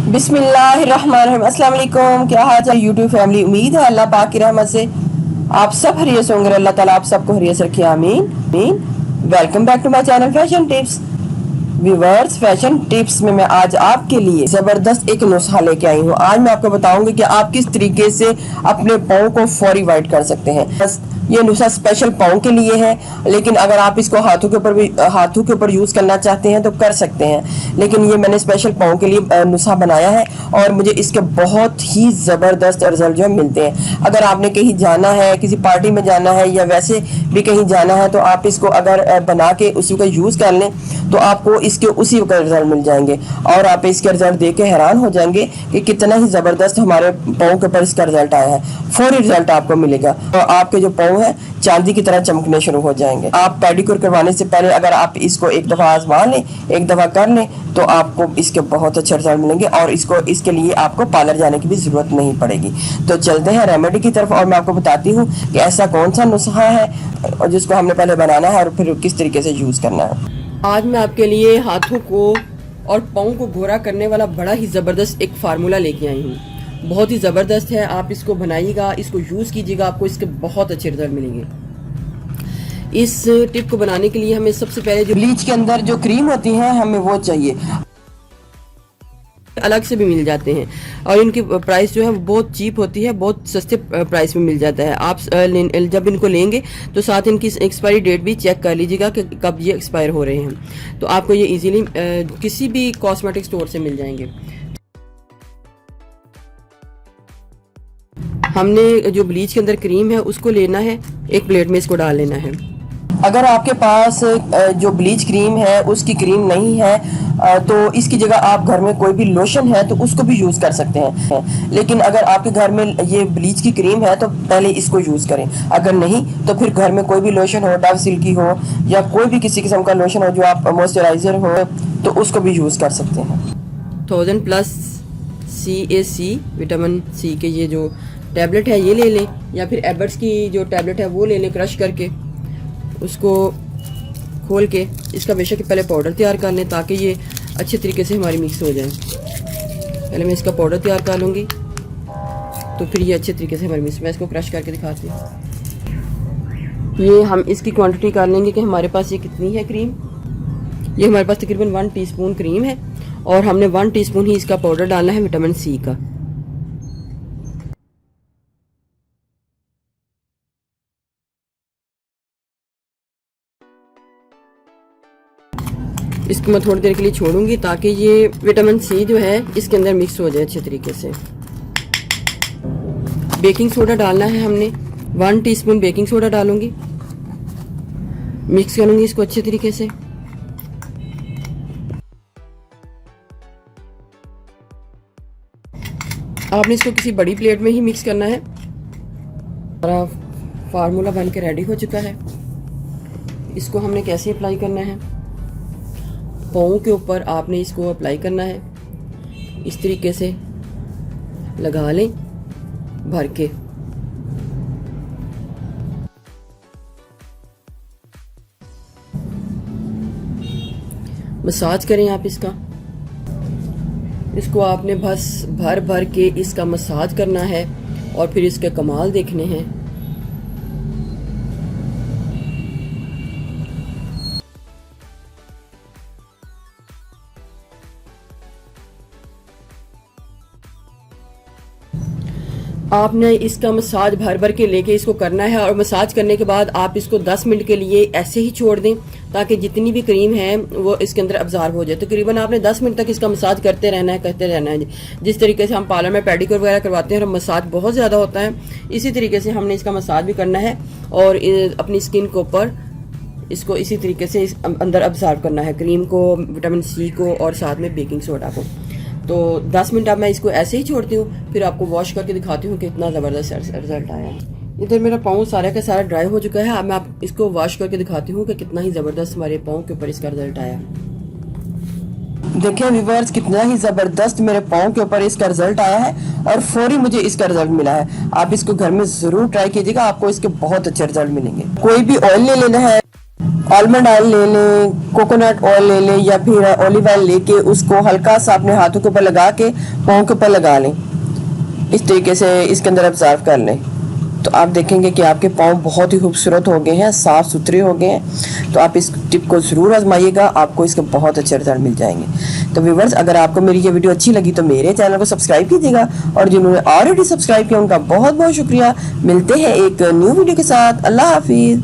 बिस्मिल्लाहिर्रहमानिर्रहीम। अस्सलाम वालेकुम। क्या हाल है यूट्यूब फैमिली? उम्मीद है अल्लाह पाक की रहमत से आप सब खैरियत से होंगे। अल्लाह ताला आप सबको खैरियत से रखे, आमीन आमीन। Welcome back to my channel fashion tips. Viewers, fashion tips में मैं आज आपके लिए जबरदस्त एक नुस्खा लेके आई हूँ। आज मैं आपको बताऊंगी कि आप किस तरीके से अपने पाँव को फौरी वाइट कर सकते हैं। बस ये नुस्खा स्पेशल पाँव के लिए है, लेकिन अगर आप इसको हाथों के ऊपर यूज करना चाहते हैं तो कर सकते हैं। लेकिन ये मैंने स्पेशल पाँव के लिए नुस्खा बनाया है और मुझे इसके बहुत ही जबरदस्त रिजल्ट जो मिलते हैं। अगर आपने कहीं जाना है, किसी पार्टी में जाना है या वैसे भी कहीं जाना है, तो आप इसको अगर बना के उसी का यूज कर लें तो आपको इसके उसी का रिजल्ट मिल जाएंगे और आप इसके रिजल्ट देख के हैरान हो जाएंगे कि कितना ही जबरदस्त हमारे पाँव के ऊपर इसका रिजल्ट आया है। फौरी रिजल्ट आपको मिलेगा और आपके जो पाँव है चांदी की तरह चमकने शुरू हो जाएंगे। आप पेडिक्योर करवाने से पहले अगर आप इसको एक दफा आजमा लें, एक दफा कर लें, तो आपको इसके बहुत अच्छे रिजल्ट मिलेंगे और इसके लिए आपको पार्लर जाने की भी जरूरत नहीं पड़ेगी। तो चलते हैं रेमेडी की तरफ और मैं आपको बताती हूँ कि ऐसा कौन सा नुस्खा है जिसको हमने पहले बनाना है और फिर किस तरीके से यूज करना है। आज मैं आपके लिए हाथों को और पाँव को गोरा करने वाला बड़ा ही ज़बरदस्त एक फार्मूला लेके आई हूँ। बहुत ही ज़बरदस्त है, आप इसको बनाइएगा, इसको यूज़ कीजिएगा, आपको इसके बहुत अच्छे रिजल्ट मिलेंगे। इस टिप को बनाने के लिए हमें सबसे पहले जो ब्लीच के अंदर जो क्रीम होती है हमें वो चाहिए, अलग से भी मिल जाते हैं और इनकी प्राइस जो है वो बहुत चीप होती है, बहुत सस्ते प्राइस में मिल जाता है। आप जब इनको लेंगे तो साथ इनकी एक्सपायरी डेट भी चेक कर लीजिएगा कि कब ये एक्सपायर हो रहे हैं। तो आपको ये इजीली किसी भी कॉस्मेटिक स्टोर से मिल जाएंगे। हमने जो ब्लीच के अंदर क्रीम है उसको लेना है, एक प्लेट में इसको डाल लेना है। अगर आपके पास जो ब्लीच क्रीम है उसकी क्रीम नहीं है तो इसकी जगह आप घर में कोई भी लोशन है तो उसको भी यूज़ कर सकते हैं। लेकिन अगर आपके घर में ये ब्लीच की क्रीम है तो पहले इसको यूज़ करें। अगर नहीं तो फिर घर में कोई भी लोशन हो, डव सिल्की हो या कोई भी किसी किस्म का लोशन हो जो आप मॉइस्चराइजर हो तो उसको भी यूज़ कर सकते हैं। 1000+ CAC विटामिन सी के ये जो टैबलेट है ये ले लें, या फिर एबर्ट्स की जो टैबलेट है वो ले लें, क्रश करके उसको खोल के इसका बेशक पहले पाउडर तैयार कर लें ताकि ये अच्छे तरीके से हमारी मिक्स हो जाए। पहले मैं इसका पाउडर तैयार कर लूँगी तो फिर ये अच्छे तरीके से हमारी मिक्स। मैं इसको क्रश करके दिखाती हूँ। ये हम इसकी क्वांटिटी कर लेंगे कि हमारे पास ये कितनी है क्रीम। ये हमारे पास तकरीबन 1 टीस्पून क्रीम है और हमने 1 टीस्पून ही इसका पाउडर डालना है विटामिन सी का। इसको मैं थोड़ी देर के लिए छोड़ूंगी ताकि ये विटामिन सी जो है इसके अंदर मिक्स हो जाए अच्छे तरीके से। बेकिंग सोडा डालना है हमने, 1 टीस्पून बेकिंग सोडा डालूंगी, मिक्स करूंगी इसको अच्छे तरीके से। आपने इसको किसी बड़ी प्लेट में ही मिक्स करना है। हमारा फार्मूला बन के रेडी हो चुका है। इसको हमने कैसे अप्लाई करना है, पाँव के ऊपर आपने इसको अप्लाई करना है, इस तरीके से लगा लें भर के। मसाज करें आप इसको आपने बस भर भर के इसका मसाज करना है और फिर इसके कमाल देखने हैं। आपने इसका मसाज भर भर के लेके इसको करना है और मसाज करने के बाद आप इसको 10 मिनट के लिए ऐसे ही छोड़ दें ताकि जितनी भी क्रीम है वो इसके अंदर अब्जॉर्ब हो जाए। तो तकरीबन आपने 10 मिनट तक इसका मसाज करते रहना है। जिस तरीके से हम पार्लर में पेडिक्योर वगैरह करवाते हैं और मसाज बहुत ज़्यादा होता है, इसी तरीके से हमने इसका मसाज भी करना है और अपनी स्किन के ऊपर इसको इसी तरीके से अंदर अब्जॉर्ब करना है, क्रीम को, विटामिन सी को और साथ में बेकिंग सोडा को। तो 10 मिनट अब मैं इसको ऐसे ही छोड़ती हूँ, फिर आपको वॉश करके दिखाती हूँ कि इतना ज़बरदस्त रिजल्ट आया है। इधर मेरा पाँव सारा का सारा ड्राई हो चुका है। अब मैं आप इसको वॉश करके दिखाती हूँ कि कितना ही ज़बरदस्त हमारे पाँव के ऊपर इसका रिजल्ट आया। देखिए व्यूअर्स, कितना ही ज़बरदस्त मेरे पाँव के ऊपर इसका रिजल्ट आया है और फौरी मुझे इसका रिजल्ट मिला है। आप इसको घर में ज़रूर ट्राई कीजिएगा, आपको इसके बहुत अच्छे रिजल्ट मिलेंगे। कोई भी ऑयल ले लेना है आलमंड ऑयल ले लें, कोकोनट ऑयल ले लें या फिर ऑलिव ऑयल लेके उसको हल्का सा अपने हाथों के ऊपर लगा के पाँव के ऊपर लगा लें। इस तरीके से इसके अंदर ऑब्जर्व कर लें तो आप देखेंगे कि आपके पाँव बहुत ही खूबसूरत हो गए हैं, साफ़ सुथरे हो गए हैं। तो आप इस टिप को ज़रूर आजमाइएगा, आपको इसके बहुत अच्छे रिजल्ट मिल जाएंगे। तो व्यूअर्स, अगर आपको मेरी ये वीडियो अच्छी लगी तो मेरे चैनल को सब्सक्राइब कीजिएगा, और जिन्होंने ऑलरेडी सब्सक्राइब किया उनका बहुत बहुत शुक्रिया। मिलते हैं एक न्यू वीडियो के साथ। अल्लाह हाफिज़।